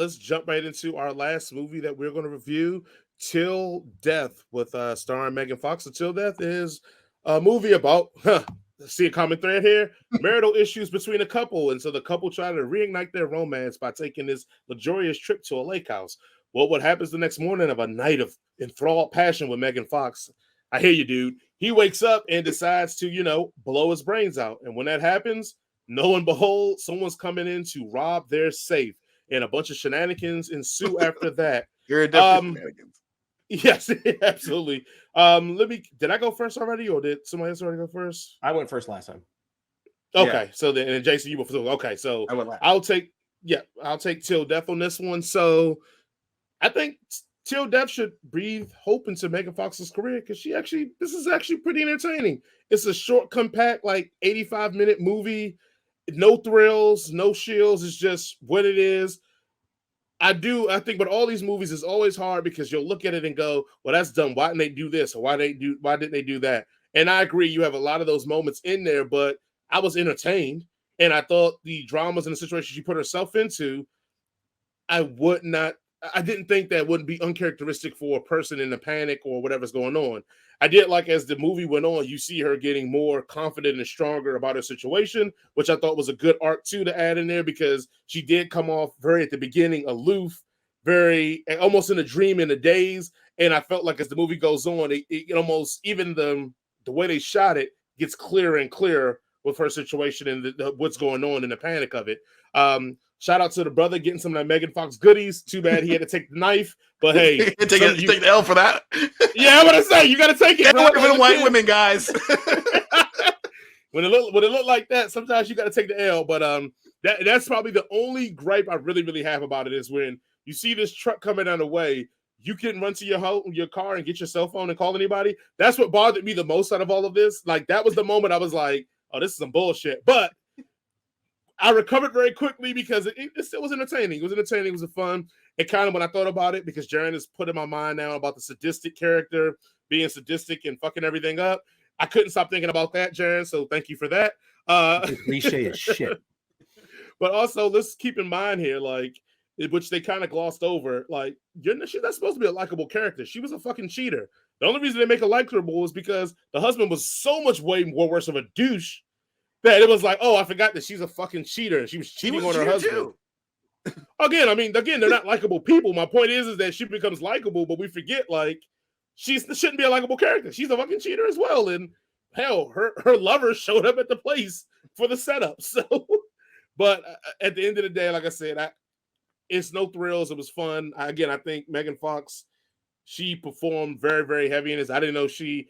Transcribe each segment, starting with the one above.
let's jump right into our last movie that we're going to review, Till Death, with starring Megan Fox. So Till Death is a movie about, see a common thread here, marital issues between a couple. And so the couple try to reignite their romance by taking this luxurious trip to a lake house. Well, what happens the next morning of a night of enthralled passion with Megan Fox? I hear you, dude. He wakes up and decides to, blow his brains out. And when that happens, lo and behold, someone's coming in to rob their safe, and a bunch of shenanigans ensue after that. You're definitely shenanigans. Yes, absolutely. Did I go first already, or did somebody else already go first? I went first last time. Okay, yeah. So then, and Jason, you were first. Okay, so I went last. I'll take Till Death on this one. So I think Till Death should breathe hope into Megan Fox's career, because this is actually pretty entertaining. It's a short, compact, like 85-minute movie. No thrills, no shills. It's just what it is. I think with all these movies, it's always hard because you'll look at it and go, well, that's dumb. Why didn't they do this? Or why didn't they do that? And I agree, you have a lot of those moments in there, but I was entertained. And I thought the dramas and the situations she put herself into, I didn't think that wouldn't be uncharacteristic for a person in a panic or whatever's going on. I did like, as the movie went on, you see her getting more confident and stronger about her situation, which I thought was a good arc too to add in there, because she did come off very at the beginning aloof, very almost in a dream, in a daze. And I felt like as the movie goes on, it almost, even the way they shot it gets clearer and clearer with her situation and what's going on and the panic of it. Shout out to the brother getting some of that Megan Fox goodies. Too bad he had to take the knife, but hey, take the L for that. Yeah, I'm gonna say you got to take it. Even white women, guys. when it look like that, sometimes you got to take the L. But that's probably the only gripe I really, really have about it, is when you see this truck coming down the way, you can run to your car and get your cell phone and call anybody. That's what bothered me the most out of all of this. Like, that was the moment I was like, oh, this is some bullshit. But I recovered very quickly because it still was entertaining. It was entertaining. It was fun. And kind of when I thought about it, because Jaren has put in my mind now about the sadistic character being sadistic and fucking everything up, I couldn't stop thinking about that, Jaren. So thank you for that. Cliche as shit. But also, let's keep in mind here, like, which they kind of glossed over, like, she's not supposed to be a likable character. She was a fucking cheater. The only reason they make her likable is because the husband was so much way more worse of a douche that it was like, oh, I forgot that she's a fucking cheater. She was cheating on her husband. Again, they're not likable people. My point is that she becomes likable, but we forget, like, she shouldn't be a likable character. She's a fucking cheater as well. And hell, her lover showed up at the place for the setup. So, but at the end of the day, like I said, it's no thrills. It was fun. I think Megan Fox, she performed very, very heavy in this. I didn't know she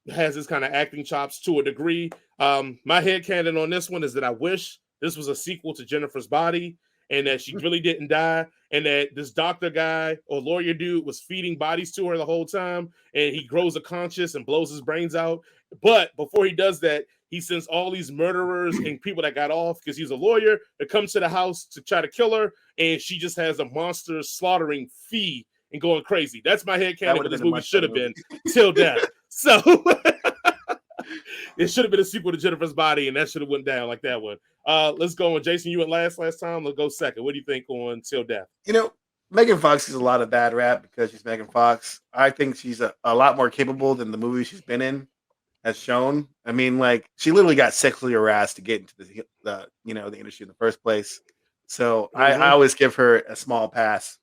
has this kind of acting chops to a degree. My headcanon on this one is that I wish this was a sequel to Jennifer's Body, and that she really didn't die, and that this doctor guy or lawyer dude was feeding bodies to her the whole time, and he grows a conscience and blows his brains out. But before he does that, he sends all these murderers and people that got off because he's a lawyer to come to the house to try to kill her, and she just has a monster slaughtering fee and going crazy. That's my headcanon. What this movie should have been, Till Death. So it should have been a sequel to Jennifer's Body, and that should have went down like that one. Let's go on. Jason, you went last time. Let's go second. What do you think on Till Death? Megan Fox is a lot of bad rap because she's Megan Fox. I think she's a lot more capable than the movie she's been in has shown. I mean, like, she literally got sexually harassed to get into the industry in the first place. So I always give her a small pass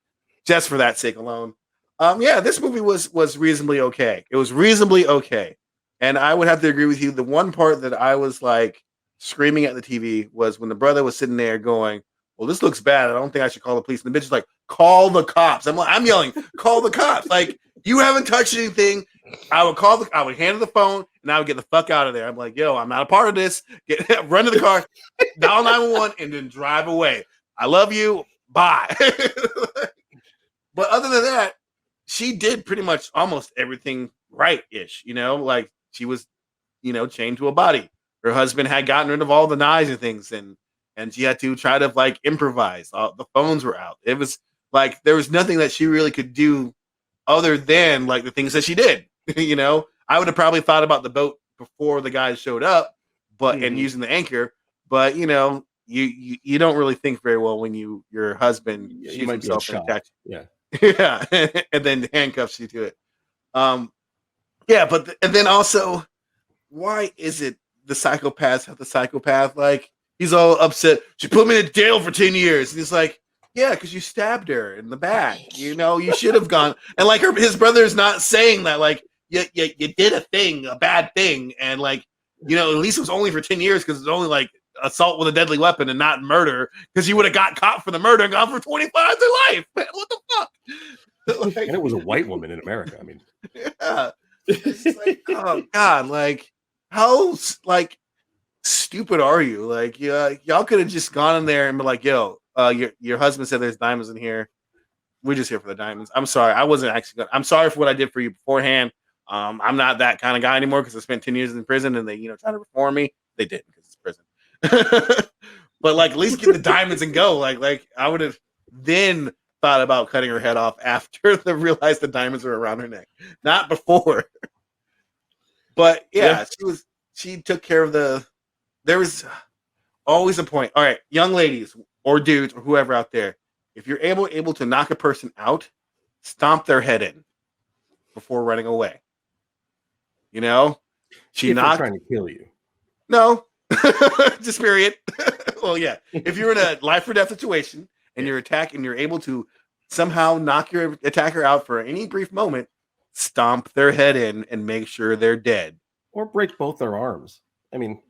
just for that sake alone. This movie was reasonably okay. It was reasonably okay. And I would have to agree with you. The one part that I was like screaming at the TV was when the brother was sitting there going, well, this looks bad. I don't think I should call the police. And the bitch is like, call the cops. I'm yelling, call the cops. Like, you haven't touched anything. I would hand her the phone and I would get the fuck out of there. I'm like, yo, I'm not a part of this. Run to the car, dial 911, and then drive away. I love you. Bye. But other than that, she did pretty much almost everything right-ish, like she was, chained to a body. Her husband had gotten rid of all the knives and things, and she had to try to like improvise. The phones were out. It was like there was nothing that she really could do other than like the things that she did. I would have probably thought about the boat before the guys showed up, and using the anchor. But you don't really think very well when your husband You shoots might be in himself and shock. attacks. Yeah. Yeah, and then handcuffs you to it. Yeah, but and then also, why is it the psychopaths have the psychopath? Like he's all upset. She put me in jail for 10 years, and he's like, yeah, because you stabbed her in the back. You know, you should have gone. And like his brother's not saying that. Like you did a bad thing, and like at least it was only for 10 years because it's only like assault with a deadly weapon and not murder. Because you would have got caught for the murder and gone for 25 to life. Man, what the fuck? And it was a white woman in America. I mean, yeah. It's like, oh God, like how like stupid are you? Like, yeah, y'all could have just gone in there and be like, yo, your husband said there's diamonds in here. We're just here for the diamonds. I'm sorry, I wasn't actually I'm sorry for what I did for you beforehand. I'm not that kind of guy anymore because I spent 10 years in prison and they, try to reform me. They didn't because it's prison. But like at least get the diamonds and go. Like I would have then thought about cutting her head off after they realized the diamonds were around her neck, not before. But yeah, she took care of there was always a point. All right, young ladies or dudes or whoever out there, if you're able to knock a person out, stomp their head in before running away. She if they're knocked. trying to kill you. No, just period. Well, yeah. If you're in a life or death situation and you're able to somehow knock your attacker out for any brief moment, stomp their head in and make sure they're dead. Or break both their arms. I mean,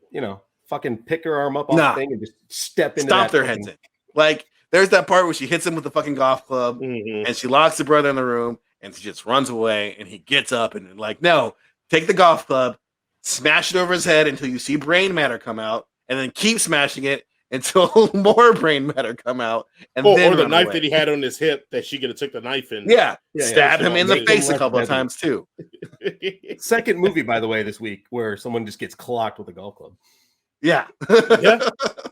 fucking pick her arm up off the thing and just step into stomp that their heads in. Like, there's that part where she hits him with the fucking golf club and she locks the brother in the room and she just runs away and he gets up and like, no, take the golf club, smash it over his head until you see brain matter come out, and then keep smashing it until more brain matter come out. And then or the knife away. that he had on his hip that she could have took the knife and stab him in the face a couple of times too. Second movie, by the way, this week where someone just gets clocked with a golf club. Yeah.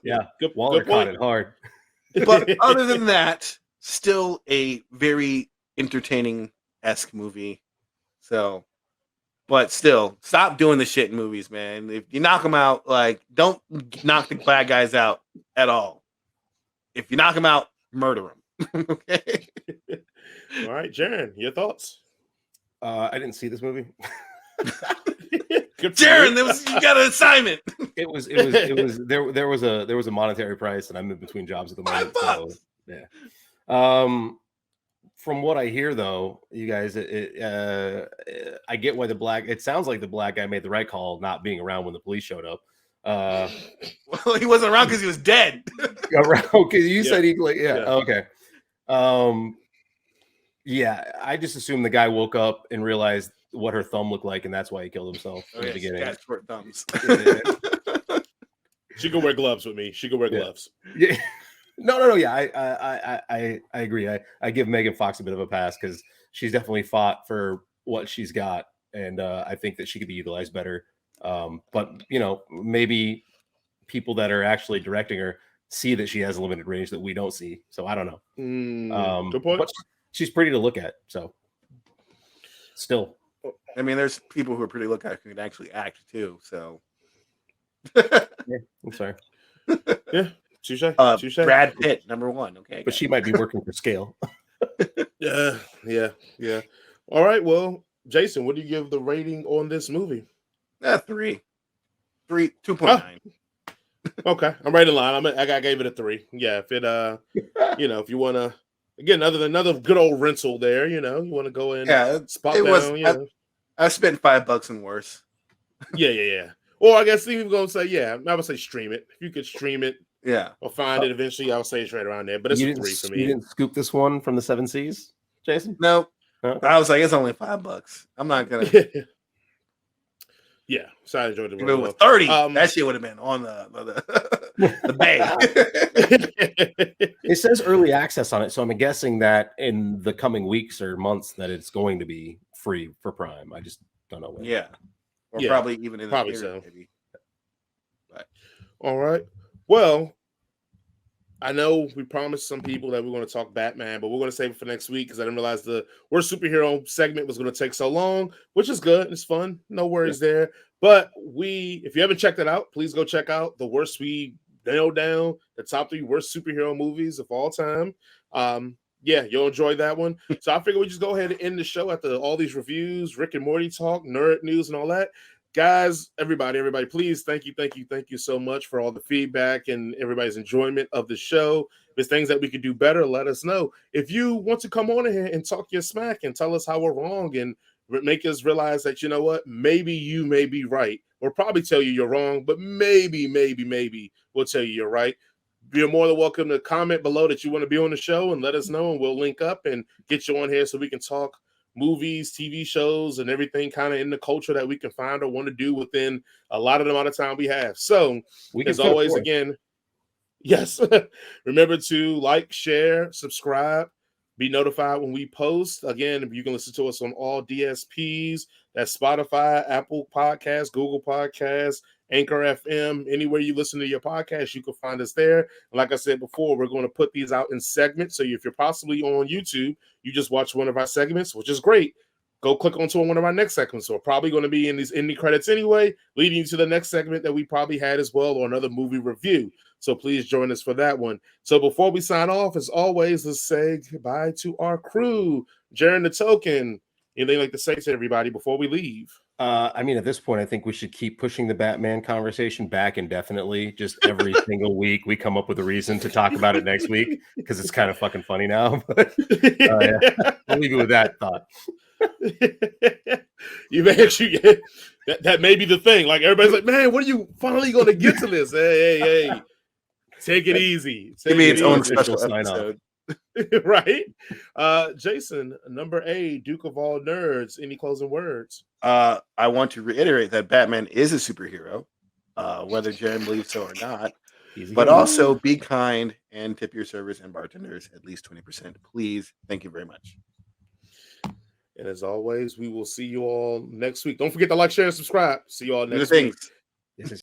Yeah. Good, Waller good caught point. it hard. But other than that, still a very entertaining-esque movie. So, but still, stop doing the shit in movies, man. If you knock them out, like, don't knock the bad guys out at all. If you knock them out, murder them. Okay. All right, Jaron, your thoughts? I didn't see this movie. Jaron, you got an assignment. It was there was a monetary price, and I'm in between jobs at the moment. So, yeah. From what I hear, though, you guys, I get why it sounds like the black guy made the right call, not being around when the police showed up. Well, he wasn't around because he was dead. Okay, you said he, Yeah. Okay. Yeah, I just assumed the guy woke up and realized what her thumb looked like, and that's why he killed himself in the beginning. Got short thumbs. She can wear gloves with me. She can wear gloves. Yeah. No. Yeah, I agree. I give Megan Fox a bit of a pass because she's definitely fought for what she's got, and I think that she could be utilized better. But maybe people that are actually directing her see that she has a limited range that we don't see. So I don't know. Good point. But she's pretty to look at. So still, I mean, there's people who are pretty look at who can actually act too. So yeah, I'm sorry. Yeah. Touche. Brad Pitt, number one. Okay, but she might be working for scale. Yeah. All right. Well, Jason, what do you give the rating on this movie? 3, 2.9. Okay, I'm right in line. I gave it a 3. Yeah, if it if you want to, again, another good old rental there. You want to go in, spot down. I spent $5 and worse. Yeah. Or I guess Steve gonna say, I would say stream it. If you could stream it, or find it eventually, I would say it's right around there. But it's a 3 for me. You didn't scoop this one from the 7 Seas, Jason? No. Huh? I was like, it's only $5. I'm not gonna. Yeah, so I enjoyed it. If it was 30, that shit would have been on the bay. It says early access on it, so I'm guessing that in the coming weeks or months that it's going to be free for Prime. I just don't know when. Yeah, or probably even in the probably theater, so. maybe. But all right, well, I know we promised some people that we're going to talk Batman, but we're going to save it for next week because I didn't realize the worst superhero segment was going to take so long, which is good. It's fun. No worries there. But if you haven't checked it out, please go check out the worst we nail down the top 3 worst superhero movies of all time. Yeah, you'll enjoy that one. So I figure we just go ahead and end the show after all these reviews, Rick and Morty talk, nerd news, and all that. Guys, everybody, please, thank you so much for all the feedback and everybody's enjoyment of the show. If there's things that we could do better, let us know. If you want to come on here and talk your smack and tell us how we're wrong and make us realize that, you know what, maybe you may be right. We'll probably tell you you're wrong, but maybe we'll tell you you're right. You're more than welcome to comment below that you want to be on the show and let us know, and we'll link up and get you on here so we can talk movies, TV shows, and everything kind of in the culture that we can find or want to do within a lot of the amount of time we have. So, as always, again, yes, remember to like, share, subscribe, be notified when we post. Again, you can listen to us on all DSPs. That's Spotify, Apple Podcasts, Google Podcasts, Anchor FM, anywhere you listen to your podcast, you can find us there. And like I said before, we're going to put these out in segments. So if you're possibly on YouTube, you just watch one of our segments, which is great. Go click onto one of our next segments. So we're probably going to be in these indie credits anyway, leading you to the next segment that we probably had as well, or another movie review. So please join us for that one. So before we sign off, as always, let's say goodbye to our crew. Jaron the Token, anything like to say to everybody before we leave? I mean, at this point, I think we should keep pushing the Batman conversation back indefinitely. Just every single week, we come up with a reason to talk about it next week because it's kind of fucking funny now. But yeah. I'll leave you with that thought. You actually that may be the thing. Like everybody's like, man, when are you finally going to get to this? Hey, take it easy. Give me its own special episode. Right, Jason, number A, Duke of all nerds. Any closing words? I want to reiterate that Batman is a superhero, whether Jen believes so or not. But also be kind and tip your servers and bartenders at least 20%, please. Thank you very much. And as always, we will see you all next week. Don't forget to like, share, and subscribe. See you all next week. This is